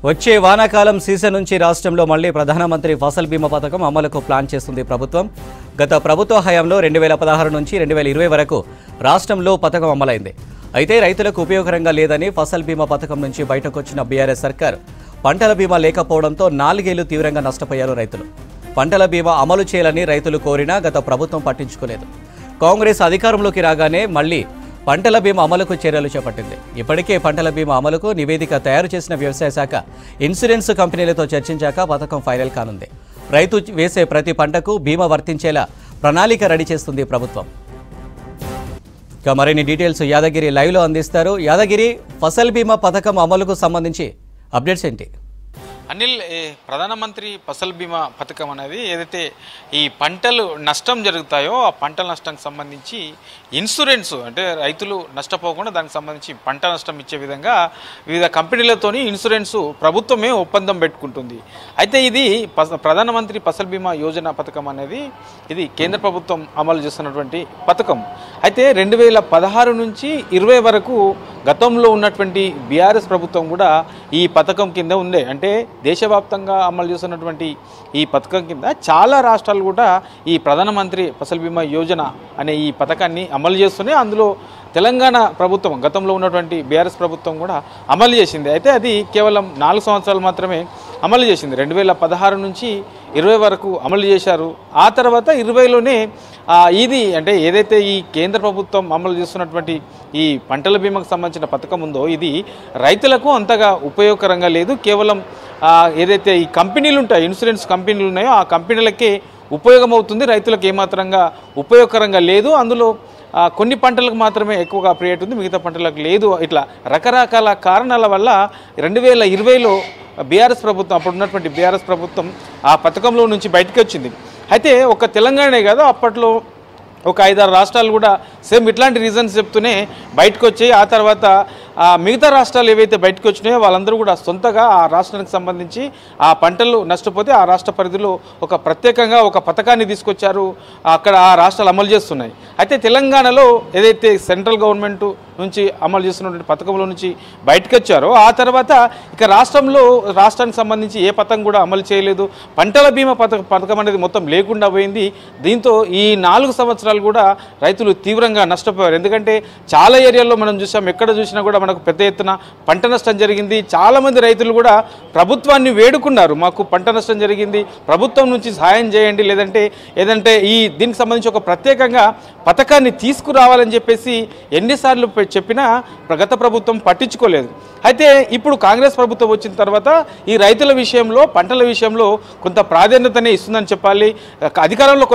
వచ్చే వానాకాలం సీజన్ నుంచి రాష్ట్రంలో మళ్లీ ప్రధానమంత్రి ఫసల్ బీమా పథకం అమలుకు ప్లాన్ చేస్తుంది ప్రభుత్వం. గత ప్రభుత్వ హయాంలో 2016 నుంచి 2020 వరకు రాష్ట్రంలో పథకం అమలైంది. అయితే రైతులకు ఉపయోగకరంగా లేదని ఫసల్ బీమా పథకం నుంచి బయటకొచ్చిన బీఆర్ఎస్ సర్కార్ పంటల బీమా లేకపోవడంతో 4 ఏళ్లు తీవ్రంగా నష్టపోయారు రైతులు. పంటల బీమా అమలు చేయాలని రైతులు కోరినా గత ప్రభుత్వం పట్టించుకోలేదు. కాంగ్రెస్ అధికారంలోకి రాగానే మళ్లీ పంటల బీమా అమలుకు చర్యలు చేపట్టింది. ఇప్పటికే పంటల బీమా అమలుకు నివేదిక తయారు చేసిన వ్యవసాయ శాఖ ఇన్సూరెన్స్ కంపెనీలతో చర్చించాక పథకం ఫైనల్ కానుంది. రైతు వేసే ప్రతి పంటకు బీమా వర్తించేలా ప్రణాళిక రెడీ చేస్తుంది ప్రభుత్వం. ఇక మరిన్ని డీటెయిల్స్ యాదగిరి లైవ్లో అందిస్తారు. యాదగిరి, ఫసల్ బీమా పథకం అమలుకు సంబంధించి అప్డేట్స్ ఏంటి? అనిల్, ప్రధానమంత్రి ఫసల్ బీమా పథకం అనేది ఏదైతే ఈ పంటలు నష్టం జరుగుతాయో ఆ పంటల నష్టానికి సంబంధించి ఇన్సూరెన్స్ అంటే రైతులు నష్టపోకుండా దానికి సంబంధించి పంట నష్టం ఇచ్చే విధంగా వివిధ కంపెనీలతోని ఇన్సూరెన్స్ ప్రభుత్వమే ఒప్పందం పెట్టుకుంటుంది. అయితే ఇది ప్రధానమంత్రి ఫసల్ బీమా యోజన పథకం అనేది ఇది కేంద్ర ప్రభుత్వం అమలు చేస్తున్నటువంటి పథకం. అయితే 2016 నుంచి 20 వరకు గతంలో ఉన్నటువంటి బీఆర్ఎస్ ప్రభుత్వం కూడా ఈ పథకం కింద ఉండే, అంటే దేశవ్యాప్తంగా అమలు చేస్తున్నటువంటి ఈ పథకం కింద చాలా రాష్ట్రాలు కూడా ఈ ప్రధానమంత్రి ఫసల్ బీమా యోజన అనే ఈ పథకాన్ని అమలు చేస్తున్నాయి. అందులో తెలంగాణ ప్రభుత్వం గతంలో ఉన్నటువంటి బీఆర్ఎస్ ప్రభుత్వం కూడా అమలు చేసింది. అయితే అది కేవలం 4 సంవత్సరాలు మాత్రమే అమలు చేసింది. 2016 నుంచి 20 వరకు అమలు చేశారు. ఆ తర్వాత 20లోనే ఇది అంటే ఏదైతే ఈ కేంద్ర ప్రభుత్వం అమలు చేస్తున్నటువంటి ఈ పంటల బీమాకు సంబంధించిన పథకం ఉందో ఇది రైతులకు అంతగా ఉపయోగకరంగా లేదు. కేవలం ఏదైతే ఈ కంపెనీలు ఉంటాయో, ఇన్సూరెన్స్ కంపెనీలు ఉన్నాయో ఆ కంపెనీలకే ఉపయోగం అవుతుంది. రైతులకు ఏమాత్రంగా ఉపయోగకరంగా లేదు. అందులో కొన్ని పంటలకు మాత్రమే ఎక్కువగా ప్రియారిటీ ఉంది, మిగతా పంటలకు లేదు. ఇట్లా రకరకాల కారణాల వల్ల 2020లో బీఆర్ఎస్ ప్రభుత్వం, అప్పుడు ఉన్నటువంటి బీఆర్ఎస్ ప్రభుత్వం ఆ పథకంలో నుంచి బయటకు వచ్చింది. అయితే ఒక తెలంగాణే కాదు, అప్పట్లో ఒక 5-6 రాష్ట్రాలు కూడా సేమ్ ఇట్లాంటి రీజన్స్ చెప్తూనే బయటకు వచ్చాయి. ఆ తర్వాత మిగతా రాష్ట్రాలు ఏవైతే బయటకు వచ్చినాయో వాళ్ళందరూ కూడా సొంతగా ఆ రాష్ట్రానికి సంబంధించి ఆ పంటలు నష్టపోతే ఆ రాష్ట్ర పరిధిలో ఒక ప్రత్యేకంగా ఒక పథకాన్ని తీసుకొచ్చారు. అక్కడ ఆ రాష్ట్రాలు అమలు చేస్తున్నాయి. అయితే తెలంగాణలో ఏదైతే సెంట్రల్ గవర్నమెంట్ నుంచి అమలు చేస్తున్నటువంటి పథకంలో నుంచి బయటకు వచ్చారో ఆ తర్వాత ఇక రాష్ట్రానికి సంబంధించి ఏ పథకం కూడా అమలు చేయలేదు. పంటల బీమా పథకం అనేది మొత్తం లేకుండా పోయింది. దీంతో ఈ 4 సంవత్సరాలు కూడా రైతులు తీవ్రంగా నష్టపోయారు. ఎందుకంటే చాలా ఏరియాల్లో మనం చూసాం, ఎక్కడ చూసినా కూడా మనకు పెద్ద ఎత్తున పంట నష్టం జరిగింది. చాలామంది రైతులు కూడా ప్రభుత్వాన్ని వేడుకున్నారు, మాకు పంట నష్టం జరిగింది, ప్రభుత్వం నుంచి సహాయం చేయండి, ఏదంటే దీనికి సంబంధించి ఒక ప్రత్యేకంగా పథకాన్ని తీసుకురావాలని చెప్పేసి ఎన్నిసార్లు చెప్పినా గత ప్రభుత్వం పట్టించుకోలేదు. అయితే ఇప్పుడు కాంగ్రెస్ ప్రభుత్వం వచ్చిన తర్వాత ఈ రైతుల విషయంలో, పంటల విషయంలో కొంత ప్రాధాన్యతనే ఇస్తుందని చెప్పాలి. అధికారంలోకి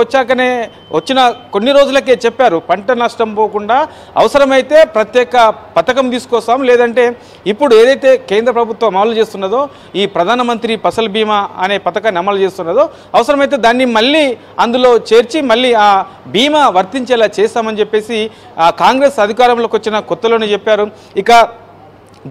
వచ్చిన కొన్ని రోజులకే చెప్పారు, పంట నష్టం పోకుండా అవసరమైతే ప్రత్యేక పథకం తీసుకొస్తాం, లేదంటే ఇప్పుడు ఏదైతే కేంద్ర ప్రభుత్వం అమలు చేస్తున్నదో ఈ ప్రధానమంత్రి ఫసల్ బీమా అనే పథకాన్ని అమలు చేస్తున్నదో అవసరమైతే దాన్ని మళ్ళీ అందులో చేర్చి మళ్ళీ ఆ బీమా వర్తించేలా చేస్తామని చెప్పేసి కాంగ్రెస్ అధికారంలోకి వచ్చిన కొత్తలోనే చెప్పారు. ఇక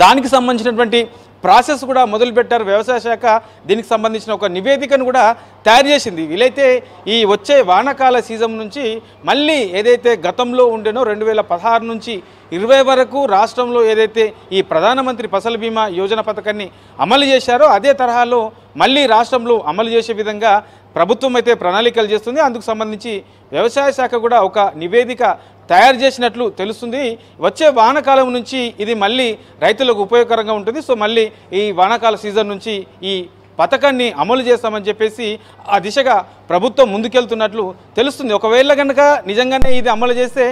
దానికి సంబంధించినటువంటి ప్రాసెస్ కూడా మొదలుపెట్టారు. వ్యవసాయ శాఖ దీనికి సంబంధించిన ఒక నివేదికను కూడా తయారు చేసింది. వీలైతే ఈ వచ్చే వానాకాల సీజన్ నుంచి మళ్ళీ ఏదైతే గతంలో ఉండేనో 2016 నుంచి 20 వరకు రాష్ట్రంలో ఏదైతే ఈ ప్రధానమంత్రి ఫసల్ బీమా యోజన పథకాన్ని అమలు చేశారో అదే తరహాలో మళ్ళీ రాష్ట్రంలో అమలు చేసే విధంగా ప్రభుత్వం అయితే ప్రణాళికలు చేస్తుంది. అందుకు సంబంధించి వ్యవసాయ శాఖ కూడా ఒక నివేదిక తయారు చేసినట్లు తెలుస్తుంది. వచ్చే వానాకాలం నుంచి ఇది మళ్ళీ రైతులకు ఉపయోగకరంగా ఉంటుంది. సో మళ్ళీ ఈ వానాకాల సీజన్ నుంచి ఈ పథకాన్ని అమలు చేస్తామని చెప్పేసి ఆ దిశగా ప్రభుత్వం ముందుకెళ్తున్నట్లు తెలుస్తుంది. ఒకవేళ కనుక నిజంగానే ఇది అమలు చేస్తే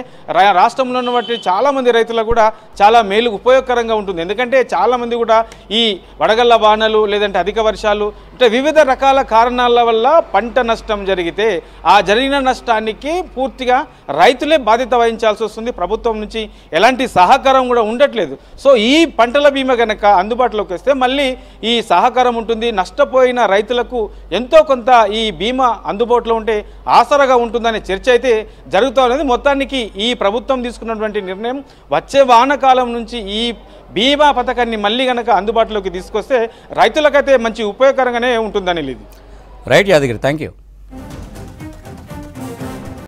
రాష్ట్రంలో ఉన్నటువంటి చాలామంది రైతులకు కూడా చాలా మేలు ఉపయోగకరంగా ఉంటుంది. ఎందుకంటే చాలామంది కూడా ఈ వడగళ్ల వానలు లేదంటే అధిక వర్షాలు అంటే వివిధ రకాల కారణాల వల్ల పంట నష్టం జరిగితే ఆ జరిగిన నష్టానికి పూర్తిగా రైతులే బాధ్యత వహించాల్సి వస్తుంది. ప్రభుత్వం నుంచి ఎలాంటి సహకారం కూడా ఉండట్లేదు. సో ఈ పంటల బీమా కనుక అందుబాటులోకి వస్తే మళ్ళీ ఈ సహకారం ఉంటుంది. నష్టపోయిన రైతులకు ఎంతో కొంత ఈ బీమా అందుబాటులో ఉంటే ఆసరాగా ఉంటుందనే చర్చ అయితే జరుగుతూ ఉన్నది. మొత్తానికి ఈ ప్రభుత్వం తీసుకున్నటువంటి నిర్ణయం వచ్చే వానాకాలం నుంచి ఈ బీమా పథకాన్ని మళ్ళీ కనుక అందుబాటులోకి తీసుకొస్తే రైతులకైతే మంచి ఉపయోగకరంగానే ఉంటుందని లేదు. Right Yadagiri, thank you.